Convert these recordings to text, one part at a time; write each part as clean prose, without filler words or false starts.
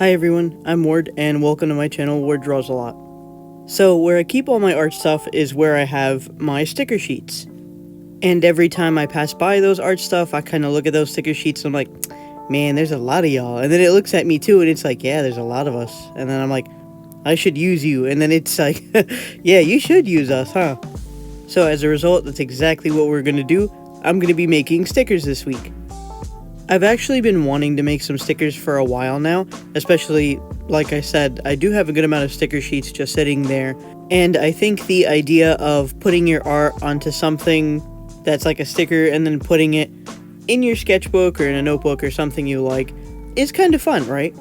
Hi everyone, I'm Ward, and welcome to my channel, Ward Draws a Lot. So, where I keep all my art stuff is where I have my sticker sheets. And every time I pass by those art stuff, I kind of look at those sticker sheets and I'm like, man, there's a lot of y'all. And then it looks at me too, and it's like, yeah, there's a lot of us. And then I'm like, I should use you. And then it's like, yeah, you should use us, huh? So as a result, that's exactly what we're going to do. I'm going to be making stickers this week. I've actually been wanting to make some stickers for a while now, especially, like I said, I do have a good amount of sticker sheets just sitting there, and I think the idea of putting your art onto something that's like a sticker and then putting it in your sketchbook or in a notebook or something you like is kind of fun, right?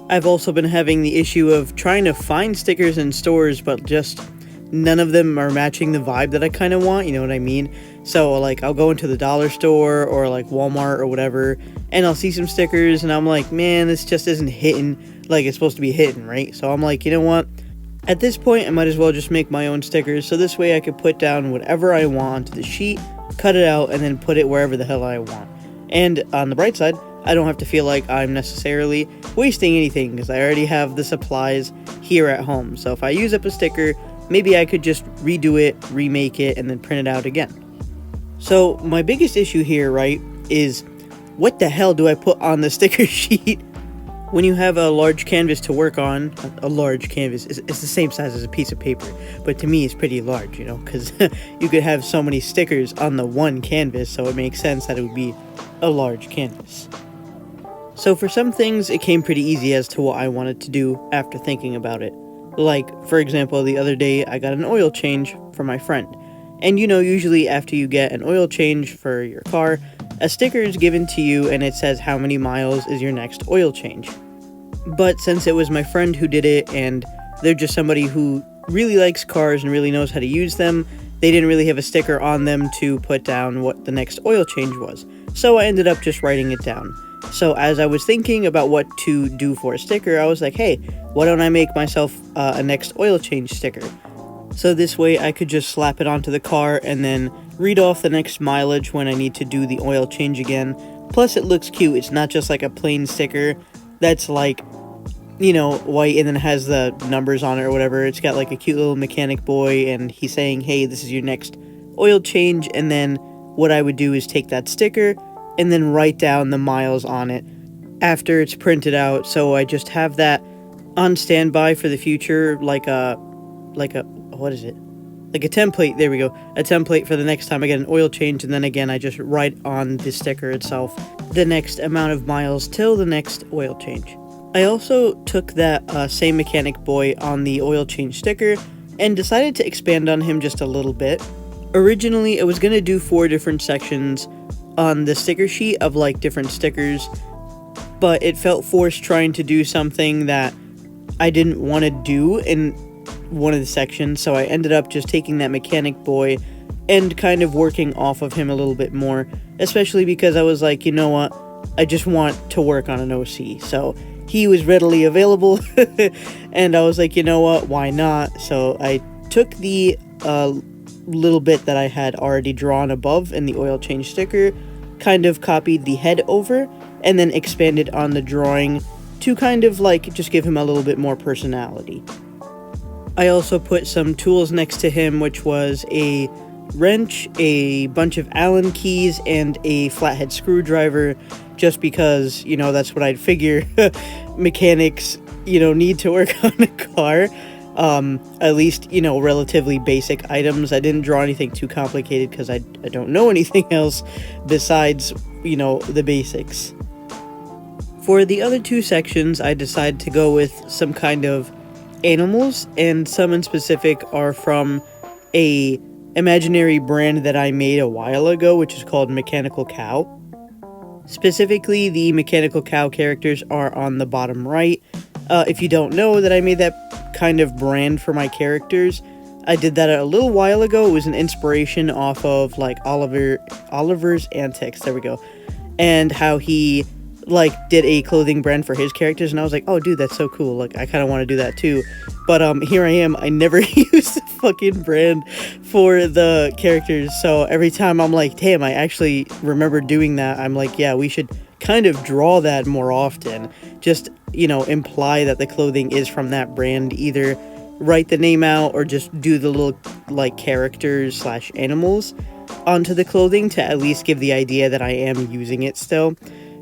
I've also been having the issue of trying to find stickers in stores, but just none of them are matching the vibe that I kind of want, you know what I mean? So, like, I'll go into the dollar store or, like, Walmart or whatever, and I'll see some stickers, and I'm like, man, this just isn't hitting like it's supposed to be hitting, right? So I'm like, you know what? At this point, I might as well just make my own stickers, so this way I could put down whatever I want onto the sheet, cut it out, and then put it wherever the hell I want. And on the bright side, I don't have to feel like I'm necessarily wasting anything, because I already have the supplies here at home. So if I use up a sticker, maybe I could just redo it, remake it, and then print it out again. So my biggest issue here, right, is what the hell do I put on the sticker sheet? When you have a large canvas to work on, a large canvas, it's the same size as a piece of paper, but to me it's pretty large, you know, because you could have so many stickers on the one canvas, so it makes sense that it would be a large canvas. So for some things, it came pretty easy as to what I wanted to do after thinking about it. Like, for example, the other day I got an oil change from my friend. And you know, usually after you get an oil change for your car, a sticker is given to you and it says how many miles is your next oil change. But since it was my friend who did it and they're just somebody who really likes cars and really knows how to use them, they didn't really have a sticker on them to put down what the next oil change was. So I ended up just writing it down. So as I was thinking about what to do for a sticker, I was like, hey, why don't I make myself a next oil change sticker? So this way I could just slap it onto the car and then read off the next mileage when I need to do the oil change again. Plus it looks cute. It's not just like a plain sticker that's like, you know, white and then has the numbers on it or whatever. It's got like a cute little mechanic boy and he's saying, hey, this is your next oil change. And then what I would do is take that sticker and then write down the miles on it after it's printed out. So I just have that on standby for the future, like a what is it? Like a template, there we go. A template for the next time I get an oil change, and then again, I just write on the sticker itself the next amount of miles till the next oil change. I also took that same mechanic boy on the oil change sticker and decided to expand on him just a little bit. Originally, I was going to do 4 different sections on the sticker sheet of like different stickers, but it felt forced trying to do something that I didn't want to do in one of the sections, so I ended up just taking that mechanic boy and kind of working off of him a little bit more, especially because I was like, you know what, I just want to work on an OC, so he was readily available, and I was like, you know what, why not? So I took the little bit that I had already drawn above in the oil change sticker, kind of copied the head over, and then expanded on the drawing to kind of like just give him a little bit more personality. I also put some tools next to him, which was a wrench, a bunch of Allen keys, and a flathead screwdriver, just because, you know, that's what I'd figure mechanics, you know, need to work on a car. At least, you know, relatively basic items. I didn't draw anything too complicated because I don't know anything else besides, you know, the basics. For the other 2 sections, I decided to go with some kind of animals, and some in specific are from a imaginary brand that I made a while ago, which is called Mechanical Cow. Specifically, the Mechanical Cow characters are on the bottom right. If you don't know that I made that kind of brand for my characters, I did that a little while ago. It was an inspiration off of like Oliver's Antics, there we go, and how he like did a clothing brand for his characters, and I was like, oh dude, that's so cool, like I kind of want to do that too. But here I am, I never used the fucking brand for the characters, so every time I'm like, damn, I actually remember doing that. I'm like, yeah, we should kind of draw that more often. Just, imply that the clothing is from that brand. Either write the name out or just do the little, like, characters slash animals onto the clothing to at least give the idea that I am using it still.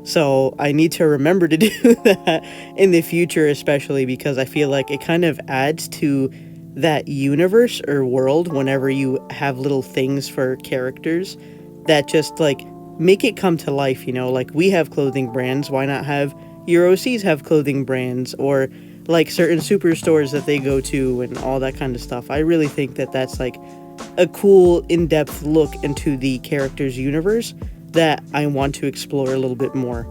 So I need to remember to do that in the future, especially because I feel like it kind of adds to that universe or world whenever you have little things for characters that just, like, make it come to life, like we have clothing brands, why not have your OCs have clothing brands, or like certain superstores that they go to and all that kind of stuff. I really think that that's like a cool in-depth look into the character's universe that I want to explore a little bit more.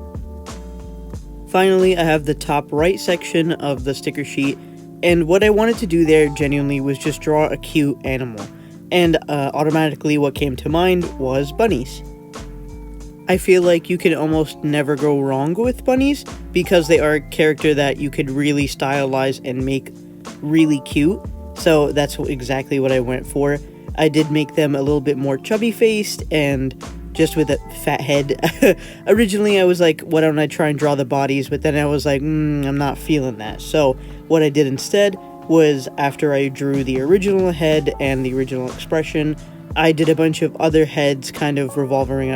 Finally, I have the top right section of the sticker sheet, and what I wanted to do there genuinely was just draw a cute animal, and automatically what came to mind was bunnies. I feel like you can almost never go wrong with bunnies because they are a character that you could really stylize and make really cute, so that's exactly what I went for. I did make them a little bit more chubby faced and just with a fat head. Originally I was like, why don't I try and draw the bodies, but then I was like, I'm not feeling that. So what I did instead was, after I drew the original head and the original expression, I did a bunch of other heads kind of revolving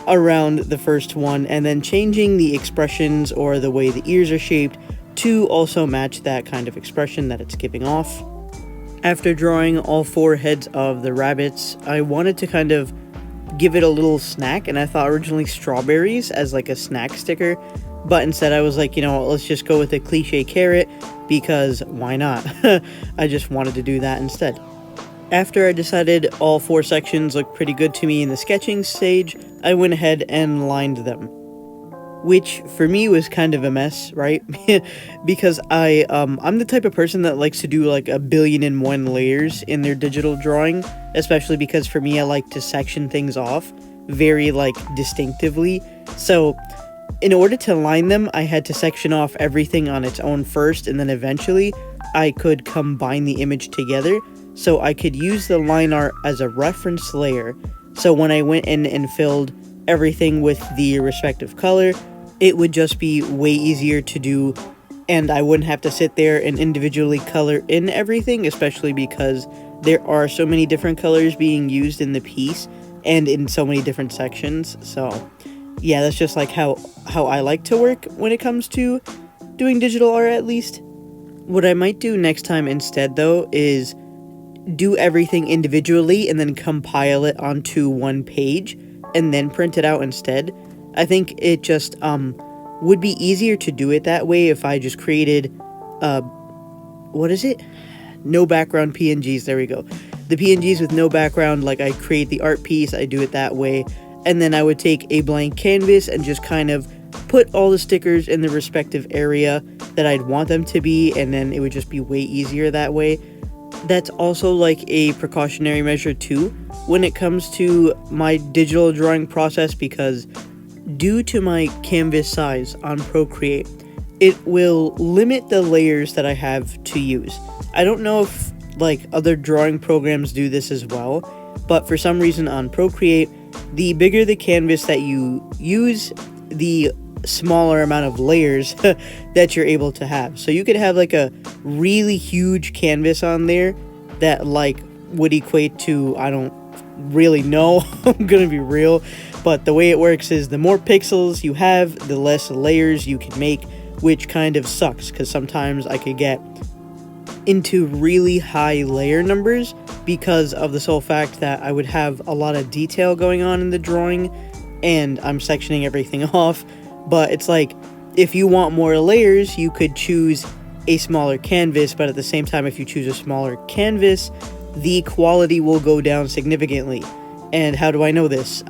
around the first one, and then changing the expressions or the way the ears are shaped to also match that kind of expression that it's giving off. After drawing all 4 heads of the rabbits, I wanted to kind of give it a little snack, and I thought originally strawberries as like a snack sticker, but instead I was like, let's just go with a cliche carrot, because why not? I just wanted to do that instead. After I decided all 4 sections looked pretty good to me in the sketching stage, I went ahead and lined them. Which for me was kind of a mess, right? Because I'm the type of person that likes to do like 1,000,000,001 layers in their digital drawing, especially because for me I like to section things off very like distinctively. So in order to line them, I had to section off everything on its own first, and then eventually I could combine the image together so I could use the line art as a reference layer. So when I went in and filled everything with the respective color, it would just be way easier to do, and I wouldn't have to sit there and individually color in everything, especially because there are so many different colors being used in the piece and in so many different sections. So yeah, that's just like how I like to work when it comes to doing digital art, at least. What I might do next time instead, though, is do everything individually and then compile it onto one page and then print it out instead. I think it just would be easier to do it that way if I just created no background PNGs. There we go. The PNGs with no background, like I create the art piece, I do it that way, and then I would take a blank canvas and just kind of put all the stickers in the respective area that I'd want them to be, and then it would just be way easier that way. That's also like a precautionary measure too when it comes to my digital drawing process, because due to my canvas size on Procreate, it will limit the layers that I have to use. I don't know if like other drawing programs do this as well, but for some reason on Procreate, the bigger the canvas that you use, the smaller amount of layers that you're able to have. So you could have like a really huge canvas on there that like would equate to, I don't really know, I'm gonna be real, but the way it works is the more pixels you have, the less layers you can make, which kind of sucks because sometimes I could get into really high layer numbers because of the sole fact that I would have a lot of detail going on in the drawing and I'm sectioning everything off. But it's like, if you want more layers, you could choose a smaller canvas, but at the same time, if you choose a smaller canvas, the quality will go down significantly. And how do I know this?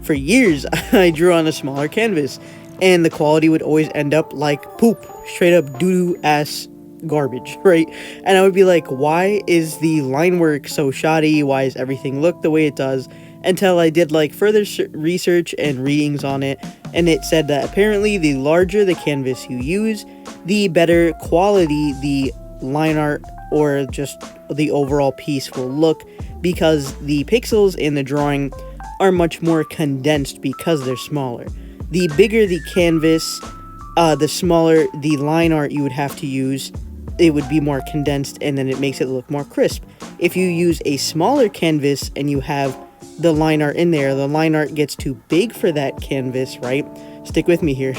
For years, I drew on a smaller canvas, and the quality would always end up like poop, straight up doo-doo ass garbage, right? And I would be like, why is the line work so shoddy? Why does everything look the way it does? Until I did like further research and readings on it, and it said that apparently the larger the canvas you use, the better quality the line art or just the overall piece will look, because the pixels in the drawing are much more condensed because they're smaller. The bigger the canvas, the smaller the line art you would have to use. It would be more condensed, and then it makes it look more crisp. If you use a smaller canvas and you have the line art in there, the line art gets too big for that canvas, right? Stick with me here.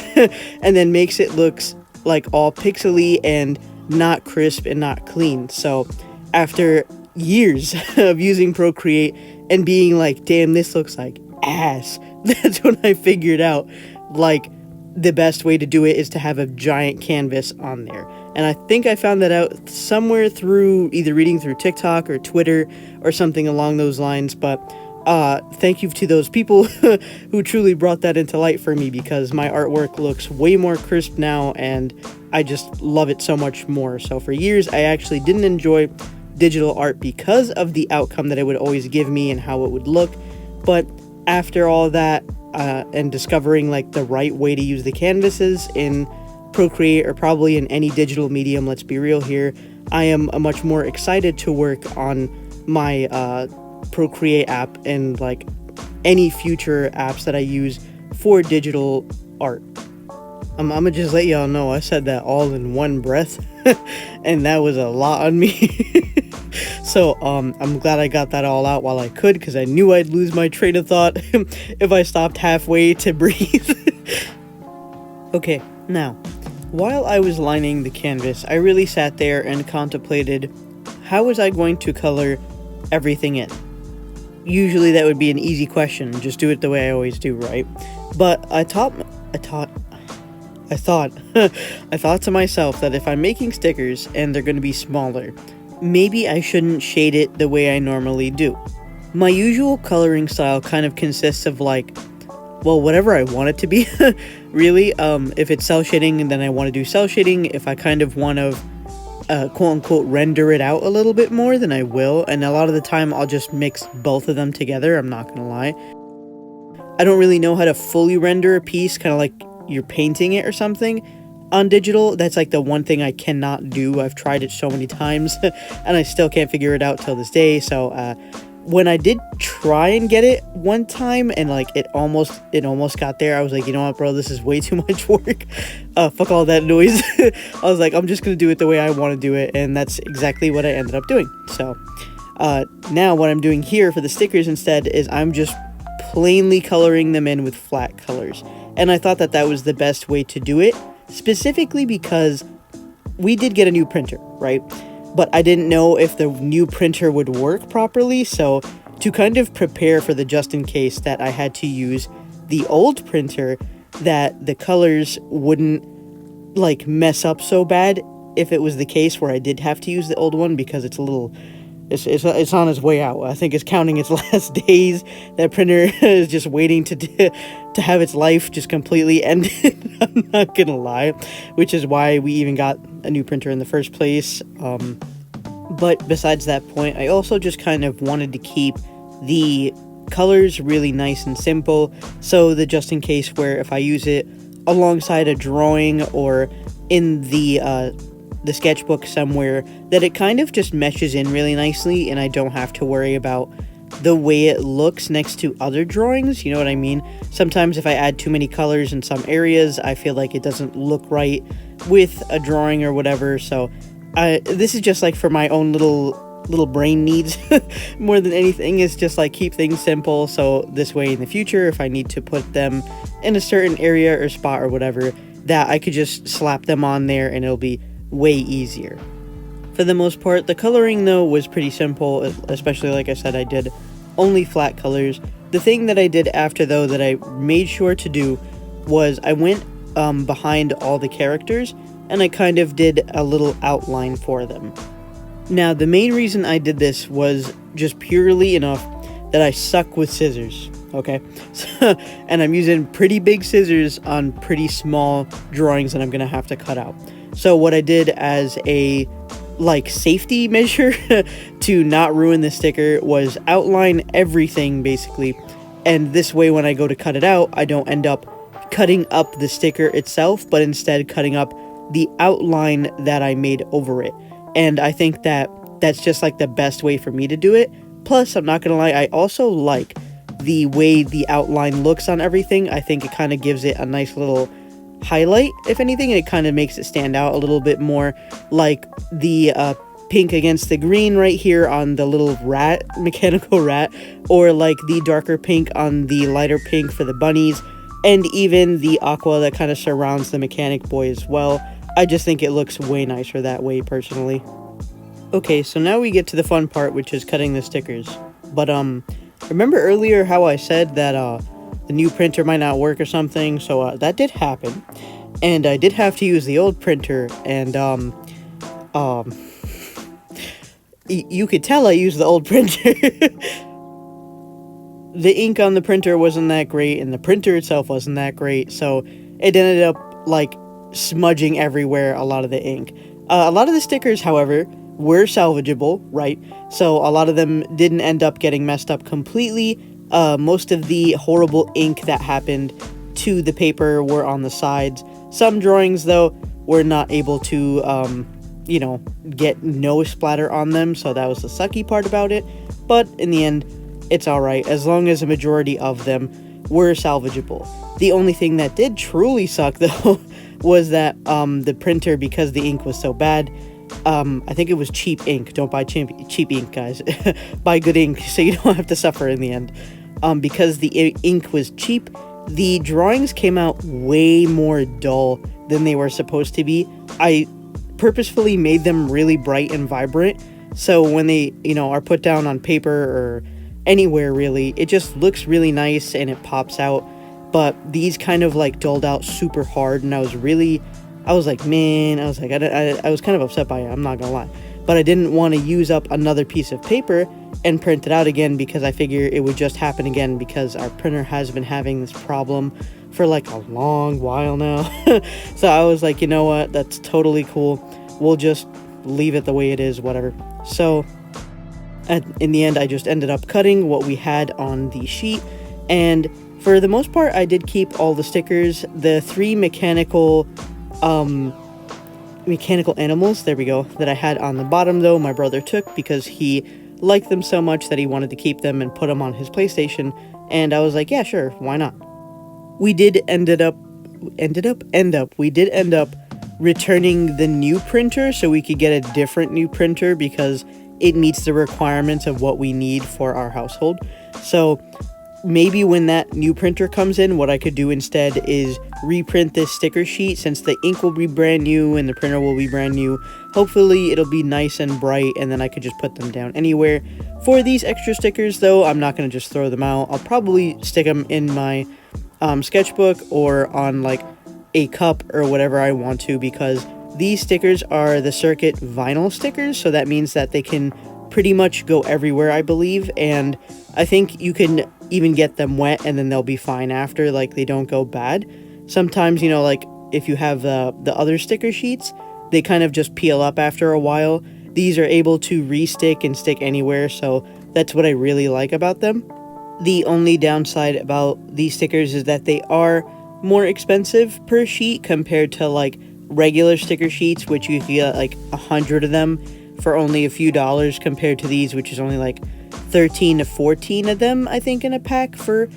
And then makes it looks like all pixely and not crisp and not clean. So after years of using Procreate and being like, damn, this looks like ass, that's when I figured out, like, the best way to do it is to have a giant canvas on there. And I think I found that out somewhere through either reading through TikTok or Twitter or something along those lines. But thank you to those people who truly brought that into light for me, because my artwork looks way more crisp now and I just love it so much more. So for years, I actually didn't enjoy digital art because of the outcome that it would always give me and how it would look. But after all that, and discovering like the right way to use the canvases in Procreate, or probably in any digital medium, let's be real here, I am much more excited to work on my Procreate app and like any future apps that I use for digital art. I'm gonna just let y'all know I said that all in one breath and that was a lot on me. So I'm glad I got that all out while I could, because I knew I'd lose my train of thought if I stopped halfway to breathe. Okay, now, while I was lining the canvas, I really sat there and contemplated, how was I going to color everything in? Usually that would be an easy question, just do it the way I always do, right? But I thought to myself that if I'm making stickers and they're going to be smaller, maybe I shouldn't shade it the way I normally do. My usual coloring style kind of consists of like, well, whatever I want it to be, really. If it's cell shading, then I want to do cell shading. If I kind of want to, quote-unquote, render it out a little bit more, then I will. And a lot of the time, I'll just mix both of them together, I'm not going to lie. I don't really know how to fully render a piece, kind of like you're painting it or something. On digital, that's like the one thing I cannot do. I've tried it so many times, and I still can't figure it out till this day. So, when I did try and get it one time, and like it almost got there, I was like, you know what, bro, this is way too much work. Fuck all that noise. I was like, I'm just gonna do it the way I want to do it, and that's exactly what I ended up doing. So now what I'm doing here for the stickers instead is I'm just plainly coloring them in with flat colors, and I thought that that was the best way to do it, specifically because we did get a new printer, right? But I didn't know if the new printer would work properly, so to kind of prepare for the just in case that I had to use the old printer, that the colors wouldn't like mess up so bad if it was the case where I did have to use the old one, because it's a little, it's on its way out. I think it's counting its last days. That printer is just waiting to have its life just completely ended. I'm not gonna lie, which is why we even got a new printer in the first place. But besides that point, I also just kind of wanted to keep the colors really nice and simple, so that just in case where if I use it alongside a drawing or in the sketchbook somewhere, that it kind of just meshes in really nicely and I don't have to worry about the way it looks next to other drawings, you know what I mean? Sometimes if I add too many colors in some areas, I feel like it doesn't look right with a drawing or whatever. So this is just like for my own little brain needs more than anything. Is just like keep things simple, so this way in the future if I need to put them in a certain area or spot or whatever, that I could just slap them on there and it'll be way easier. For the most part, the coloring though was pretty simple, especially like I said, I did only flat colors. The thing that I did after though that I made sure to do was I went behind all the characters and I kind of did a little outline for them. Now the main reason I did this was just purely enough that I suck with scissors, okay? And I'm using pretty big scissors on pretty small drawings that I'm gonna have to cut out. So what I did as a like safety measure to not ruin the sticker was outline everything basically, and this way when I go to cut it out, I don't end up cutting up the sticker itself, but instead cutting up the outline that I made over it. And I think that that's just like the best way for me to do it. Plus, I'm not gonna lie, I also like the way the outline looks on everything. I think it kind of gives it a nice little highlight, if anything, and it kind of makes it stand out a little bit more, like the pink against the green right here on the little rat, mechanical rat, or like the darker pink on the lighter pink for the bunnies, and even the aqua that kind of surrounds the mechanic boy as well. I just think it looks way nicer that way, personally. Okay, so now we get to the fun part, which is cutting the stickers. But remember earlier how I said that the new printer might not work or something? So that did happen, and I did have to use the old printer, and you could tell I used the old printer. The ink on the printer wasn't that great, and the printer itself wasn't that great, so it ended up like smudging everywhere, a lot of the ink. A lot of the stickers, however, were salvageable, right? So a lot of them didn't end up getting messed up completely. Most of the horrible ink that happened to the paper were on the sides. Some drawings, though, were not able to, you know, get no splatter on them, so that was the sucky part about it. But in the end, it's alright, as long as a majority of them were salvageable. The only thing that did truly suck, though, was that the printer, because the ink was so bad, I think it was cheap ink. Don't buy cheap ink, guys. Buy good ink so you don't have to suffer in the end. Because the ink was cheap, the drawings came out way more dull than they were supposed to be. I purposefully made them really bright and vibrant, so when they, you know, are put down on paper or anywhere really, it just looks really nice and it pops out. But these kind of like dulled out super hard, and I was like, man, I was kind of upset by it, I'm not gonna lie. But I didn't want to use up another piece of paper and print it out again, because I figure it would just happen again, because our printer has been having this problem for like a long while now. So I was like, you know what, that's totally cool. We'll just leave it the way it is, whatever. So in the end, I just ended up cutting what we had on the sheet, and for the most part, I did keep all the stickers. The 3 mechanical animals, there we go, that I had on the bottom, though, my brother took because he liked them so much that he wanted to keep them and put them on his PlayStation, and I was like, yeah, sure, why not? We did end up returning the new printer so we could get a different new printer, because it meets the requirements of what we need for our household. So maybe when that new printer comes in, what I could do instead is reprint this sticker sheet, since the ink will be brand new and the printer will be brand new. Hopefully it'll be nice and bright, and then I could just put them down anywhere. For these extra stickers, though, I'm not going to just throw them out. I'll probably stick them in my sketchbook or on like a cup or whatever I want to, because these stickers are the circuit vinyl stickers, so that means that they can pretty much go everywhere, I believe, and I think you can even get them wet and then they'll be fine after, like they don't go bad. Sometimes, you know, like if you have the other sticker sheets, they kind of just peel up after a while. These are able to re-stick and stick anywhere, so that's what I really like about them. The only downside about these stickers is that they are more expensive per sheet compared to like regular sticker sheets, which you can get like 100 of them for only a few dollars, compared to these, which is only like 13 to 14 of them, I think, in a pack for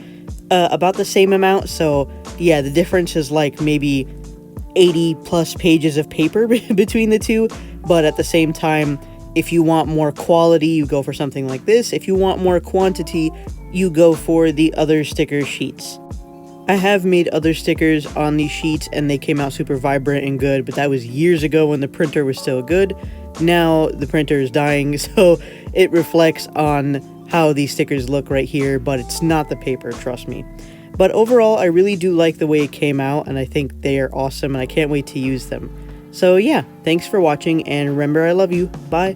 about the same amount. So yeah, the difference is like maybe 80 plus pages of paper between the two, but at the same time, if you want more quality, you go for something like this. If you want more quantity, you go for the other sticker sheets. I have made other stickers on these sheets and they came out super vibrant and good, but that was years ago when the printer was still good. Now the printer is dying, so it reflects on how these stickers look right here, but it's not the paper, trust me. But overall, I really do like the way it came out, and I think they are awesome, and I can't wait to use them. So yeah, thanks for watching, and remember, I love you. Bye.